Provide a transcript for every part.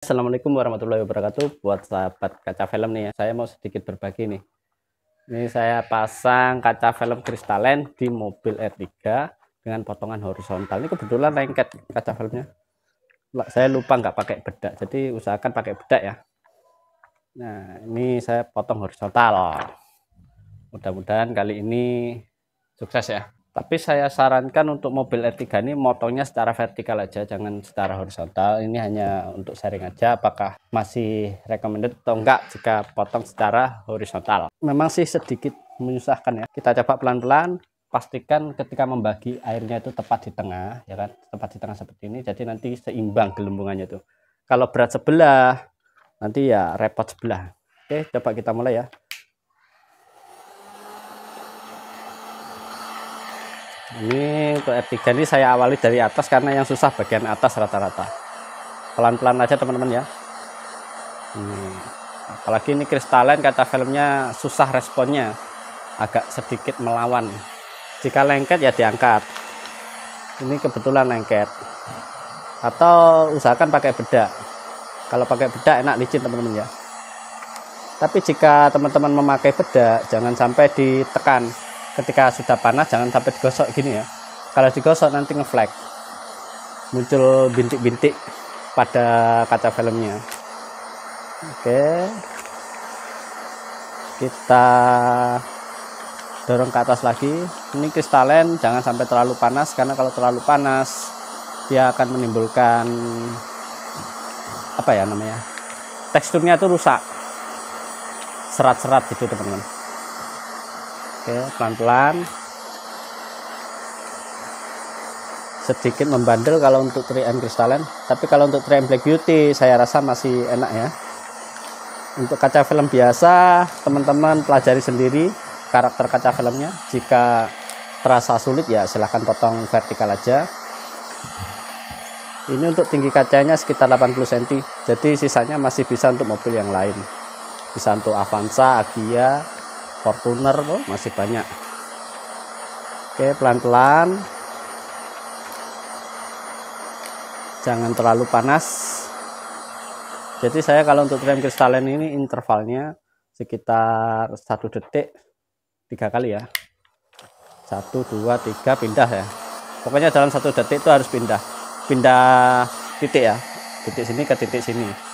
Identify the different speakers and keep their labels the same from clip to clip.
Speaker 1: Assalamualaikum warahmatullahi wabarakatuh. Buat sahabat kaca film nih ya, saya mau sedikit berbagi nih. Ini saya pasang kaca film kristalen di mobil R3 dengan potongan horizontal. Ini kebetulan lengket kaca filmnya. Saya lupa nggak pakai bedak, jadi usahakan pakai bedak ya. Nah, ini saya potong horizontal. Mudah-mudahan kali ini sukses ya. Tapi saya sarankan untuk mobil R3 ini motongnya secara vertikal aja, jangan secara horizontal. Ini hanya untuk sharing aja, apakah masih recommended atau enggak jika potong secara horizontal. Memang sih sedikit menyusahkan ya. Kita coba pelan-pelan, pastikan ketika membagi airnya itu tepat di tengah, ya kan? Tepat di tengah seperti ini, jadi nanti seimbang gelembungannya tuh. Kalau berat sebelah, nanti ya repot sebelah. Oke, coba kita mulai ya. Ini untuk R3 ini saya awali dari atas karena yang susah bagian atas rata-rata. Pelan-pelan aja teman-teman ya. Apalagi ini kristalen, kaca filmnya susah responnya, agak sedikit melawan. Jika lengket ya diangkat. Ini kebetulan lengket. Atau usahakan pakai bedak. Kalau pakai bedak enak licin teman-teman ya. Tapi jika teman-teman memakai bedak, jangan sampai ditekan. Ketika sudah panas jangan sampai digosok gini ya. Kalau digosok nanti ngeflag, muncul bintik-bintik pada kaca filmnya. Oke, kita dorong ke atas lagi. Ini kristalen, jangan sampai terlalu panas, karena kalau terlalu panas dia akan menimbulkan apa ya namanya, teksturnya itu rusak, serat-serat gitu teman-teman. Oke, pelan-pelan, sedikit membandel kalau untuk 3M kristalen, tapi kalau untuk 3M Black Beauty saya rasa masih enak ya. Untuk kaca film biasa teman-teman pelajari sendiri karakter kaca filmnya. Jika terasa sulit ya silahkan potong vertikal aja. Ini untuk tinggi kacanya sekitar 80 cm, jadi sisanya masih bisa untuk mobil yang lain, bisa untuk Avanza, Agya, Fortuner, masih banyak. Oke, pelan-pelan, jangan terlalu panas. Jadi saya kalau untuk rem kristalen ini intervalnya sekitar 1 detik 3 kali ya. 1, 2, 3 pindah ya. Pokoknya dalam 1 detik itu harus pindah titik ya, titik sini ke titik sini.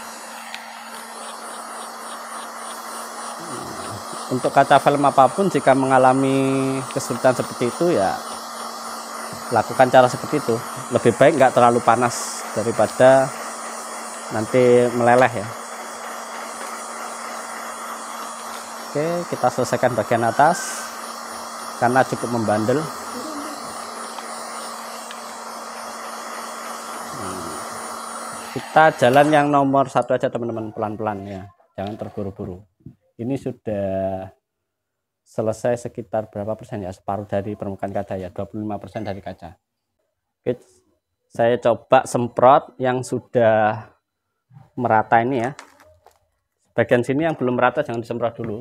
Speaker 1: Untuk kaca film apapun jika mengalami kesulitan seperti itu ya lakukan cara seperti itu. Lebih baik nggak terlalu panas daripada nanti meleleh ya. Oke, kita selesaikan bagian atas karena cukup membandel. Kita jalan yang nomor 1 aja teman-teman, pelan-pelan ya, jangan terburu-buru. Ini sudah selesai sekitar berapa persen ya, separuh dari permukaan kaca ya, 25% dari kaca. Oke, saya coba semprot yang sudah merata ini ya. Bagian sini yang belum merata jangan disemprot dulu.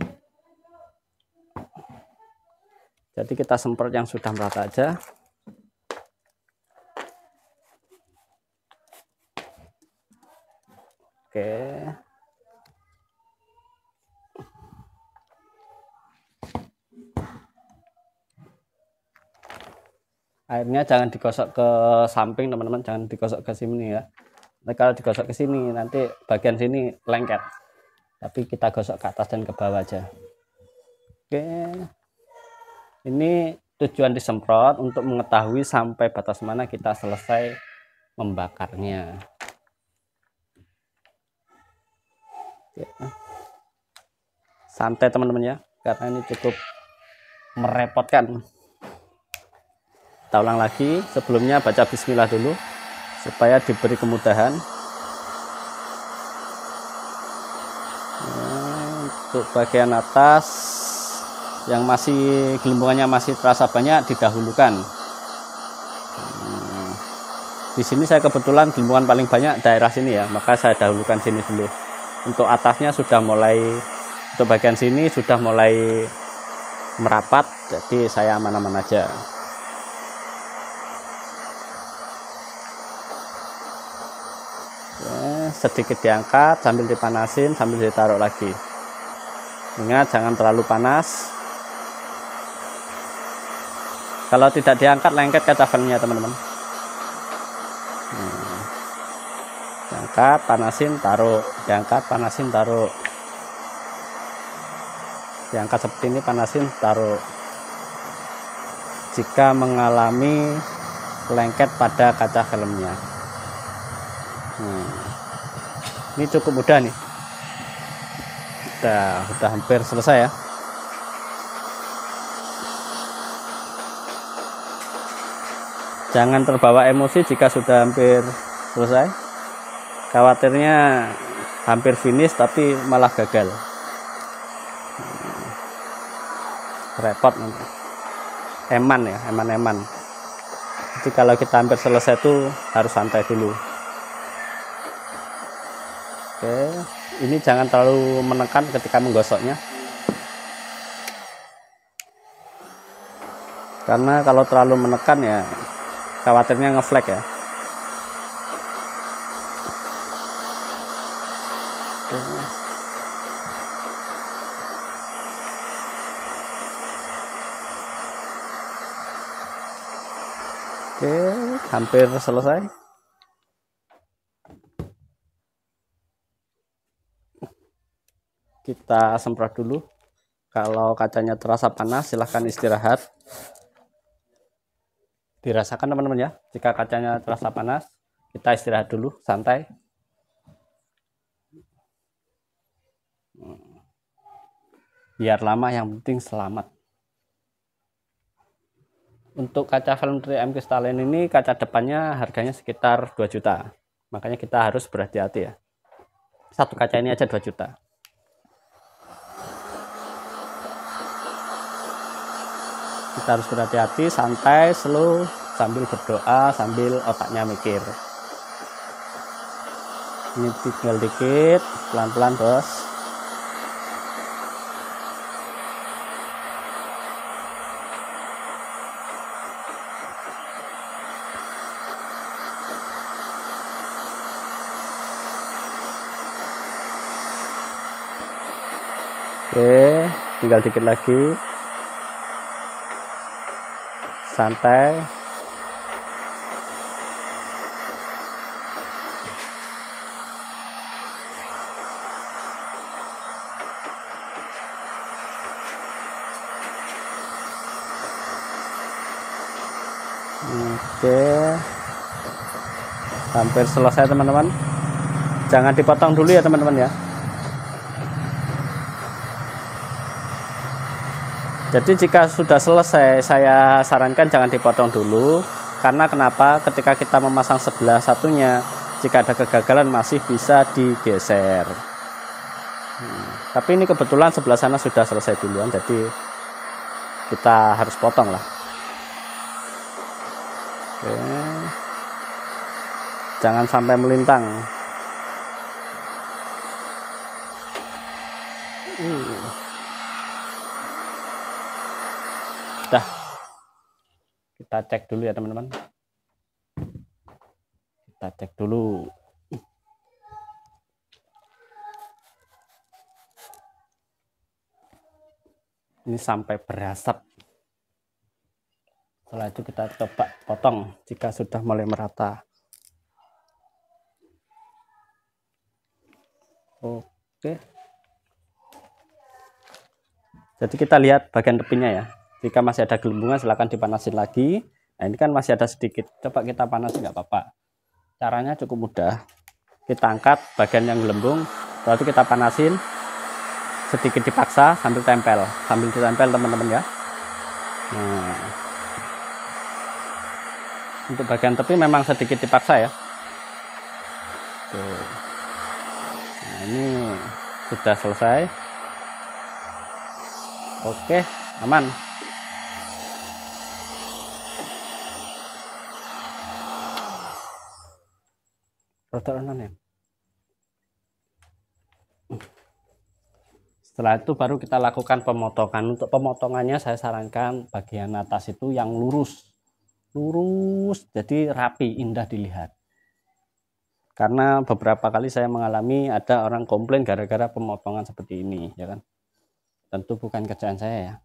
Speaker 1: Jadi kita semprot yang sudah merata aja. Oke. Airnya jangan digosok ke samping teman-teman, jangan digosok ke sini ya. Nah, kalau digosok ke sini nanti bagian sini lengket. Tapi kita gosok ke atas dan ke bawah aja. Oke. Ini tujuan disemprot untuk mengetahui sampai batas mana kita selesai membakarnya. Santai teman-teman ya, karena ini cukup merepotkan. Kita ulang lagi, sebelumnya baca bismillah dulu supaya diberi kemudahan. Untuk bagian atas yang masih gelembungannya masih terasa banyak didahulukan. Di sini saya kebetulan gelembungan paling banyak daerah sini ya, maka saya dahulukan sini dulu. Untuk atasnya sudah mulai, untuk bagian sini sudah mulai merapat, jadi saya aman-aman aja. sedikit diangkat sambil dipanasin sambil ditaruh lagi. Ingat jangan terlalu panas. Kalau tidak diangkat lengket kaca filmnya teman-teman. Diangkat, panasin, taruh. Diangkat, panasin, taruh. Diangkat seperti ini, panasin, taruh. Jika mengalami lengket pada kaca filmnya, ini cukup mudah nih. Udah hampir selesai ya. Jangan terbawa emosi jika sudah hampir selesai. Khawatirnya hampir finish tapi malah gagal. Repot nanti. Eman ya, eman. Jadi kalau kita hampir selesai tuh harus santai dulu. Oke, ini jangan terlalu menekan ketika menggosoknya. Karena kalau terlalu menekan ya khawatirnya ngeflek ya. Oke, hampir selesai. Kita semprot dulu. Kalau kacanya terasa panas, silahkan istirahat. Dirasakan teman-teman ya. Jika kacanya terasa panas, kita istirahat dulu, santai. Biar lama, yang penting selamat. Untuk kaca film 3M Crystalline ini kaca depannya harganya sekitar 2 juta. Makanya kita harus berhati-hati ya. Satu kaca ini aja 2 juta. Kita harus berhati-hati, santai, slow, sambil berdoa, sambil otaknya mikir. Ini tinggal dikit, pelan-pelan bos. Oke, tinggal dikit lagi. Santai. Oke. Hampir selesai teman-teman. Jangan dipotong dulu ya teman-teman ya. Jadi jika sudah selesai, saya sarankan jangan dipotong dulu. Karena kenapa? Ketika kita memasang sebelah satunya, jika ada kegagalan masih bisa digeser. Tapi ini kebetulan sebelah sana sudah selesai duluan, jadi kita harus potong lah. Oke. Jangan sampai melintang. Dah, kita cek dulu ya teman-teman. Kita cek dulu. Ini sampai berasap. Setelah itu kita coba potong jika sudah mulai merata. Oke. Jadi kita lihat bagian tepinya ya. Jika masih ada gelembungan silahkan dipanasin lagi. Nah ini kan masih ada sedikit. Coba kita panasin nggak apa-apa. Caranya cukup mudah. Kita angkat bagian yang gelembung, lalu kita panasin. Sedikit dipaksa sambil tempel. Sambil ditempel teman-teman ya. Nah, untuk bagian tepi memang sedikit dipaksa ya. Tuh. Nah ini sudah selesai. Oke, aman. Setelah itu baru kita lakukan pemotongan. Untuk pemotongannya saya sarankan bagian atas itu yang lurus, jadi rapi, indah dilihat. Karena beberapa kali saya mengalami ada orang komplain gara-gara pemotongan seperti ini, ya kan. Tentu bukan kerjaan saya ya.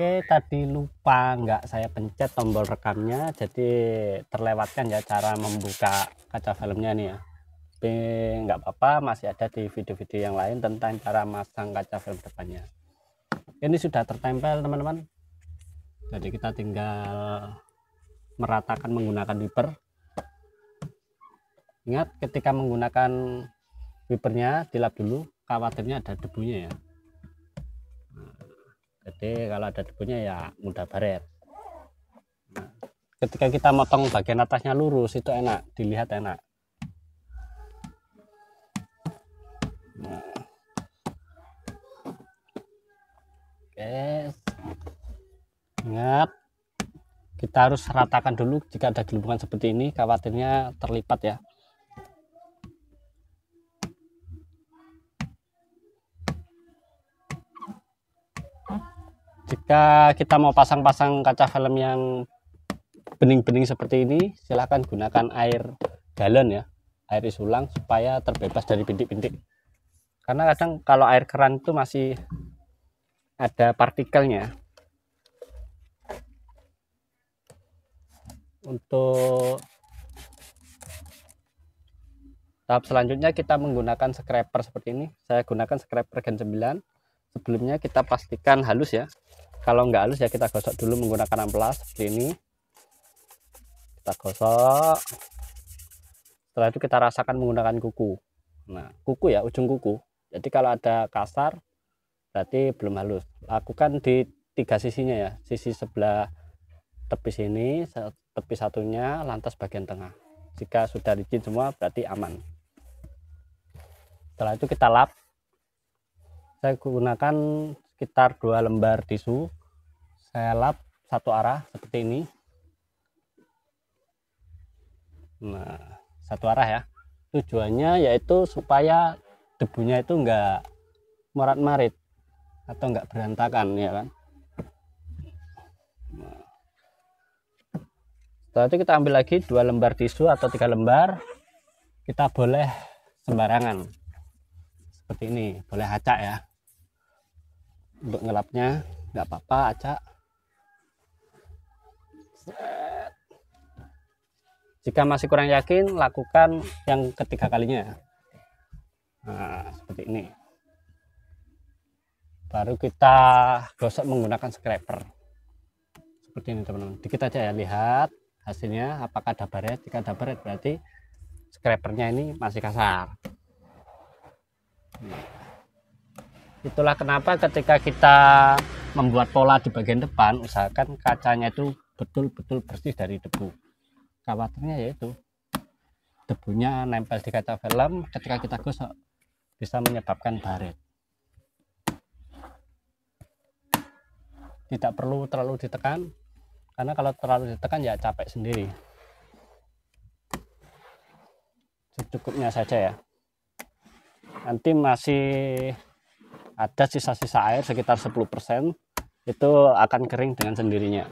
Speaker 1: Oke, tadi lupa nggak saya pencet tombol rekamnya, jadi terlewatkan ya cara membuka kaca filmnya nih ya. Tapi nggak apa-apa, masih ada di video-video yang lain tentang cara masang kaca film depannya. Ini sudah tertempel teman-teman, jadi kita tinggal meratakan menggunakan wiper. Ingat, ketika menggunakan wipernya dilap dulu, khawatirnya ada debunya ya. Jadi kalau ada debunya ya mudah baret. Nah, ketika kita motong bagian atasnya lurus itu enak, dilihat enak. Nah. Oke, ingat kita harus ratakan dulu. Jika ada gelembungan seperti ini, khawatirnya terlipat ya. Jika kita mau pasang-pasang kaca film yang bening-bening seperti ini, silahkan gunakan air galon ya, air isi ulang supaya terbebas dari bintik-bintik. Karena kadang kalau air keran itu masih ada partikelnya. Untuk tahap selanjutnya kita menggunakan scraper seperti ini. Saya gunakan scraper Gen 9. Sebelumnya kita pastikan halus ya. Kalau nggak halus ya kita gosok dulu menggunakan amplas seperti ini. Kita gosok. Setelah itu kita rasakan menggunakan kuku. Nah, kuku ya, ujung kuku. Jadi kalau ada kasar berarti belum halus. Lakukan di 3 sisinya ya. Sisi sebelah tepi sini, tepi satunya, lantas bagian tengah. Jika sudah licin semua berarti aman. Setelah itu kita lap. Saya gunakan sekitar 2 lembar tisu. Saya lap satu arah seperti ini. Nah, satu arah ya. Tujuannya yaitu supaya debunya itu enggak morat-marit atau enggak berantakan ya kan. Nah. Setelah itu kita ambil lagi 2 lembar tisu atau 3 lembar. Kita boleh sembarangan. Seperti ini, boleh acak ya. Untuk ngelapnya nggak apa-apa, acak. Jika masih kurang yakin, lakukan yang ketiga kalinya. Nah, seperti ini. Baru kita gosok menggunakan scraper. Seperti ini teman-teman. Dikit aja ya, lihat hasilnya apakah ada baret. Jika ada baret berarti scrapernya ini masih kasar. Nah. Itulah kenapa ketika kita membuat pola di bagian depan, usahakan kacanya itu betul-betul bersih dari debu. Khawatirnya yaitu debunya nempel di kaca film, ketika kita gosok bisa menyebabkan baret. Tidak perlu terlalu ditekan, karena kalau terlalu ditekan ya capek sendiri. Secukupnya saja ya. Nanti masih ada sisa-sisa air sekitar 10%, itu akan kering dengan sendirinya.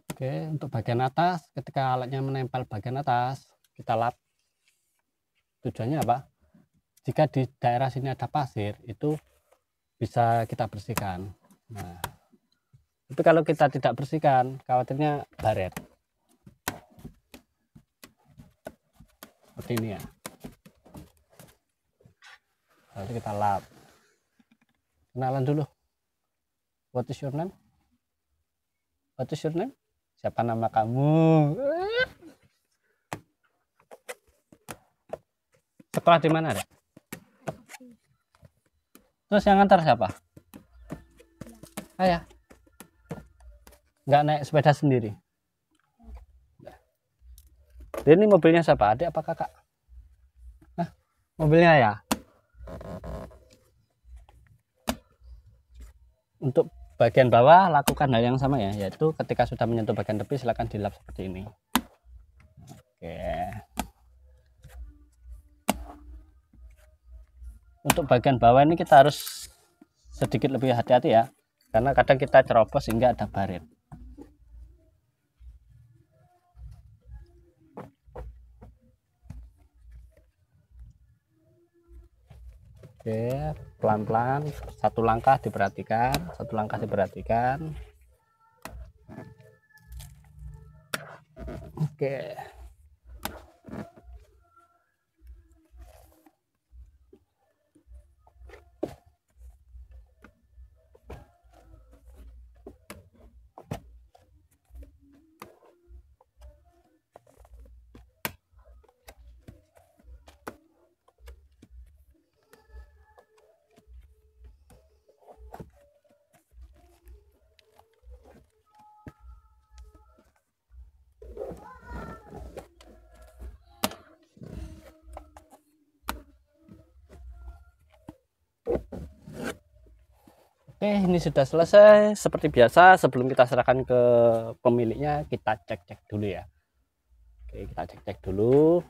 Speaker 1: Oke, untuk bagian atas, ketika alatnya menempel bagian atas, kita lap. Tujuannya apa? Jika di daerah sini ada pasir, itu bisa kita bersihkan. Nah, tapi kalau kita tidak bersihkan, khawatirnya baret. Seperti ini ya. Lalu kita lap. Kenalan dulu. What is your name? What is your name? Siapa nama kamu? Sekolah di mana, Dek? Terus yang antar siapa? Ayah. Nggak naik sepeda sendiri. Ini mobilnya siapa? Adik apa kakak? Nah, mobilnya ya. Untuk bagian bawah lakukan hal yang sama ya, yaitu ketika sudah menyentuh bagian tepi silakan dilap seperti ini. Oke. Untuk bagian bawah ini kita harus sedikit lebih hati-hati ya, karena kadang kita cerobos sehingga ada baret. Oke, pelan-pelan, satu langkah diperhatikan. Oke. Oke, ini sudah selesai. Seperti biasa, sebelum kita serahkan ke pemiliknya, kita cek-cek dulu ya. Oke, kita cek-cek dulu.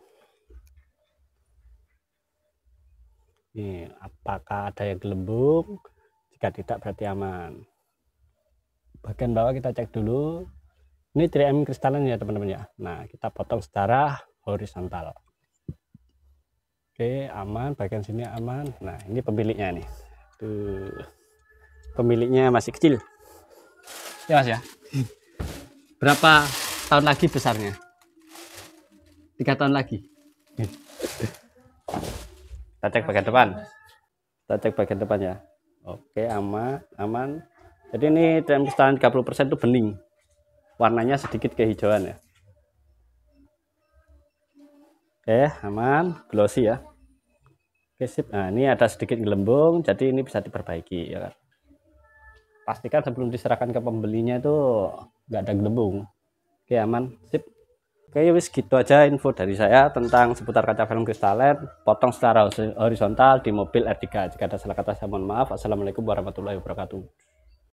Speaker 1: Nih, apakah ada yang gelembung? Jika tidak, berarti aman. Bagian bawah kita cek dulu. Ini 3M kristalen ya teman-teman ya. Nah, kita potong secara horizontal. Oke, aman. Bagian sini aman. Nah, ini pemiliknya nih. Tuh. Pemiliknya masih kecil ya mas ya. Berapa tahun lagi besarnya? 3 tahun lagi. Kita cek bagian depan ya. Oke, aman. Jadi ini kristalen 30% itu bening, warnanya sedikit kehijauan ya. Oke, aman, glossy ya. Oke, sip. Nah, ini ada sedikit gelembung, jadi ini bisa diperbaiki ya kan. Pastikan sebelum diserahkan ke pembelinya itu nggak ada gelembung. Oke, aman, sip. Oke, wis gitu aja info dari saya tentang seputar kaca film kristalen potong secara horizontal di mobil R3. Jika ada salah kata saya mohon maaf. Assalamualaikum warahmatullahi wabarakatuh.